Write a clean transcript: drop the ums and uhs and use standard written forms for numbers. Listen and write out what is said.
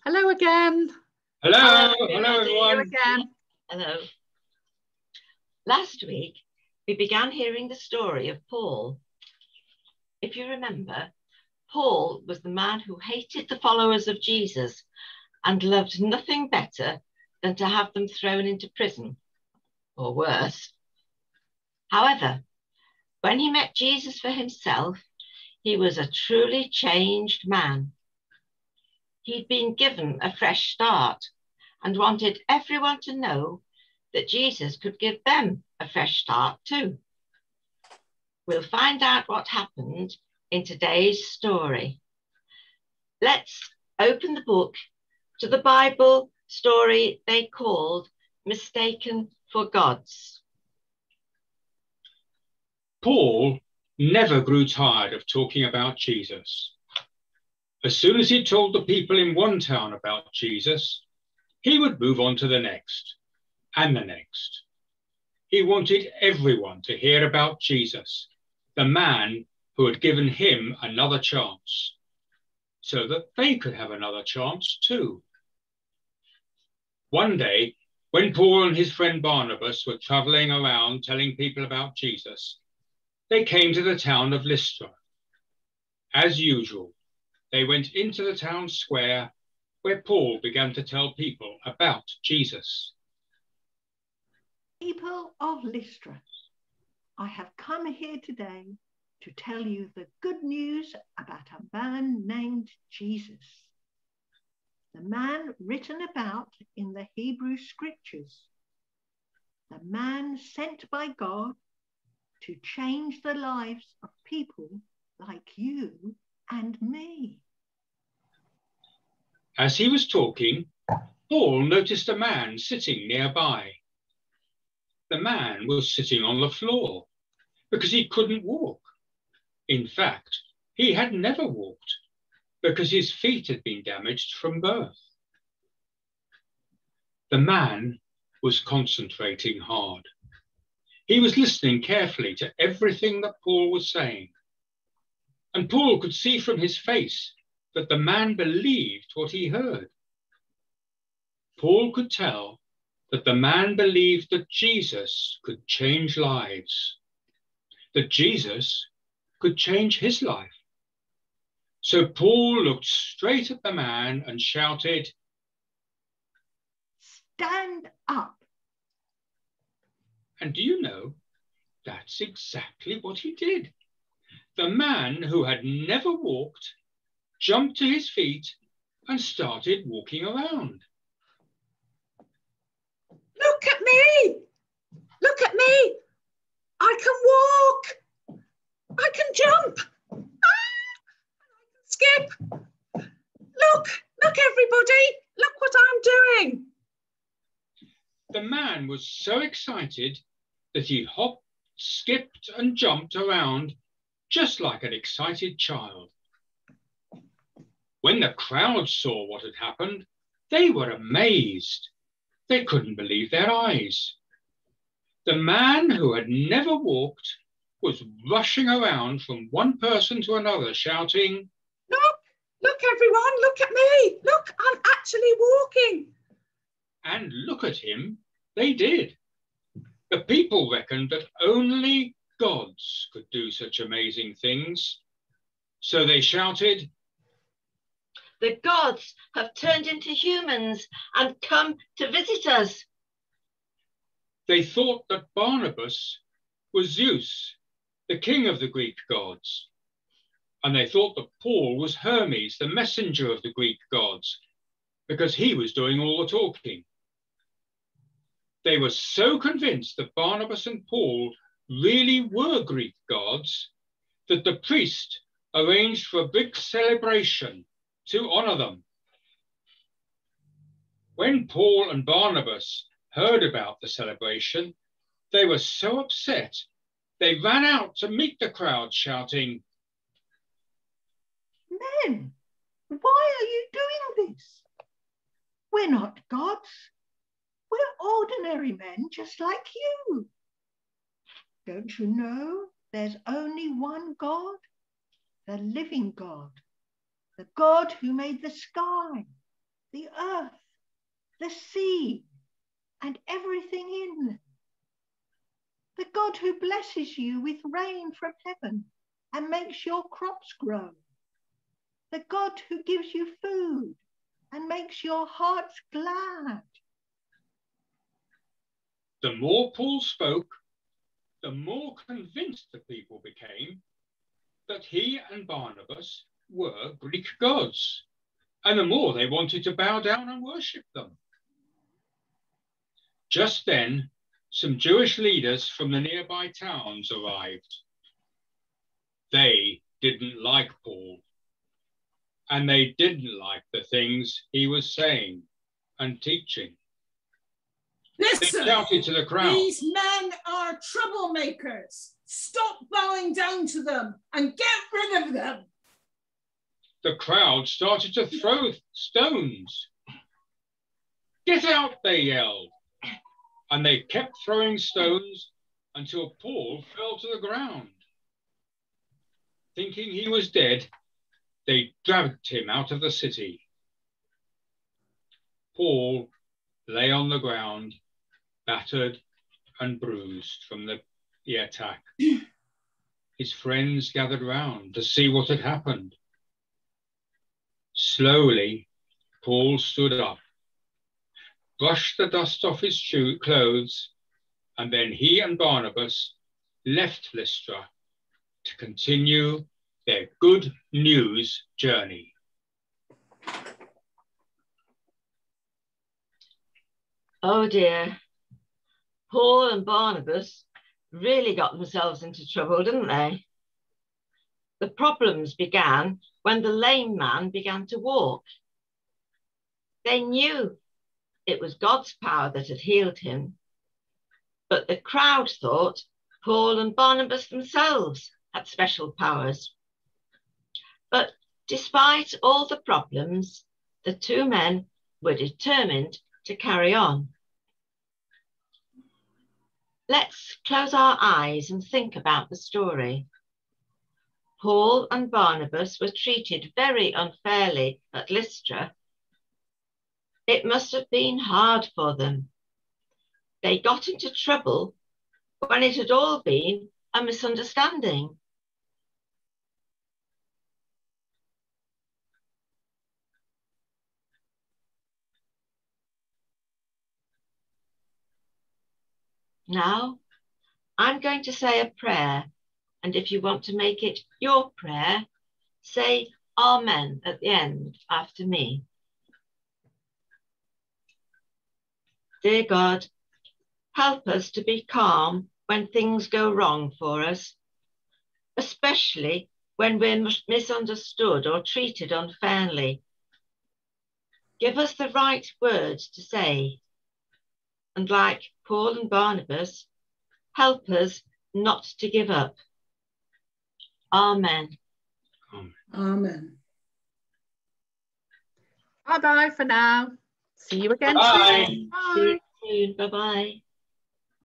Hello again. Hello, Hello everyone. Again. Hello. Last week, we began hearing the story of Paul. If you remember, Paul was the man who hated the followers of Jesus and loved nothing better than to have them thrown into prison, or worse. However, when he met Jesus for himself, he was a truly changed man. He'd been given a fresh start and wanted everyone to know that Jesus could give them a fresh start too. We'll find out what happened in today's story. Let's open the book to the Bible story they called Mistaken for Gods. Paul never grew tired of talking about Jesus. As soon as he told the people in one town about Jesus, he would move on to the next and the next. He wanted everyone to hear about Jesus, the man who had given him another chance, so that they could have another chance too. One day, when Paul and his friend Barnabas were traveling around telling people about Jesus, they came to the town of Lystra. As usual, they went into the town square where Paul began to tell people about Jesus. People of Lystra, I have come here today to tell you the good news about a man named Jesus. The man written about in the Hebrew scriptures. The man sent by God to change the lives of people like you and me. As he was talking, Paul noticed a man sitting nearby. The man was sitting on the floor because he couldn't walk. In fact, he had never walked because his feet had been damaged from birth. The man was concentrating hard. He was listening carefully to everything that Paul was saying. And Paul could see from his face that the man believed what he heard. Paul could tell that the man believed that Jesus could change lives, that Jesus could change his life. So Paul looked straight at the man and shouted, "Stand up." And do you know, that's exactly what he did. The man who had never walked jumped to his feet and started walking around. Look at me! Look at me! I can walk! I can jump! I can skip! Look everybody! Look what I'm doing! The man was so excited that he hopped, skipped and jumped around just like an excited child. When the crowd saw what had happened, they were amazed. They couldn't believe their eyes. The man who had never walked was rushing around from one person to another, shouting, Look everyone, look at me! Look, I'm actually walking! And look at him, they did. The people reckoned that only gods could do such amazing things. So they shouted, The gods have turned into humans and come to visit us. They thought that Barnabas was Zeus, the king of the Greek gods. And they thought that Paul was Hermes, the messenger of the Greek gods, because he was doing all the talking. They were so convinced that Barnabas and Paul really were Greek gods that the priest arranged for a big celebration to honor them. When Paul and Barnabas heard about the celebration, they were so upset, they ran out to meet the crowd, shouting, Men, why are you doing this? We're not gods. We're ordinary men just like you. Don't you know there's only one God? The living God. The God who made the sky, the earth, the sea, and everything in them. The God who blesses you with rain from heaven and makes your crops grow. The God who gives you food and makes your hearts glad. The more Paul spoke, the more convinced the people became that he and Barnabas were Greek gods, and the more they wanted to bow down and worship them. Just then, some Jewish leaders from the nearby towns arrived. They didn't like Paul, and they didn't like the things he was saying and teaching. Listen, they shouted to the crowd, "These men are troublemakers. Stop bowing down to them and get rid of them." The crowd started to throw stones. "Get out," they yelled. And they kept throwing stones until Paul fell to the ground. Thinking he was dead, they dragged him out of the city. Paul lay on the ground, battered and bruised from the attack. His friends gathered round to see what had happened. Slowly, Paul stood up, brushed the dust off his clothes, and then he and Barnabas left Lystra to continue their good news journey. Oh dear, Paul and Barnabas really got themselves into trouble, didn't they? The problems began when the lame man began to walk. They knew it was God's power that had healed him, but the crowd thought Paul and Barnabas themselves had special powers. But despite all the problems, the two men were determined to carry on. Let's close our eyes and think about the story. Paul and Barnabas were treated very unfairly at Lystra. It must have been hard for them. They got into trouble when it had all been a misunderstanding. Now, I'm going to say a prayer, and if you want to make it your prayer, say Amen at the end after me. Dear God, help us to be calm when things go wrong for us, especially when we're misunderstood or treated unfairly. Give us the right words to say, and like Paul and Barnabas, help us not to give up. Amen. Amen. Bye-bye for now. See you again Bye. soon. See Bye. you soon. Bye-bye.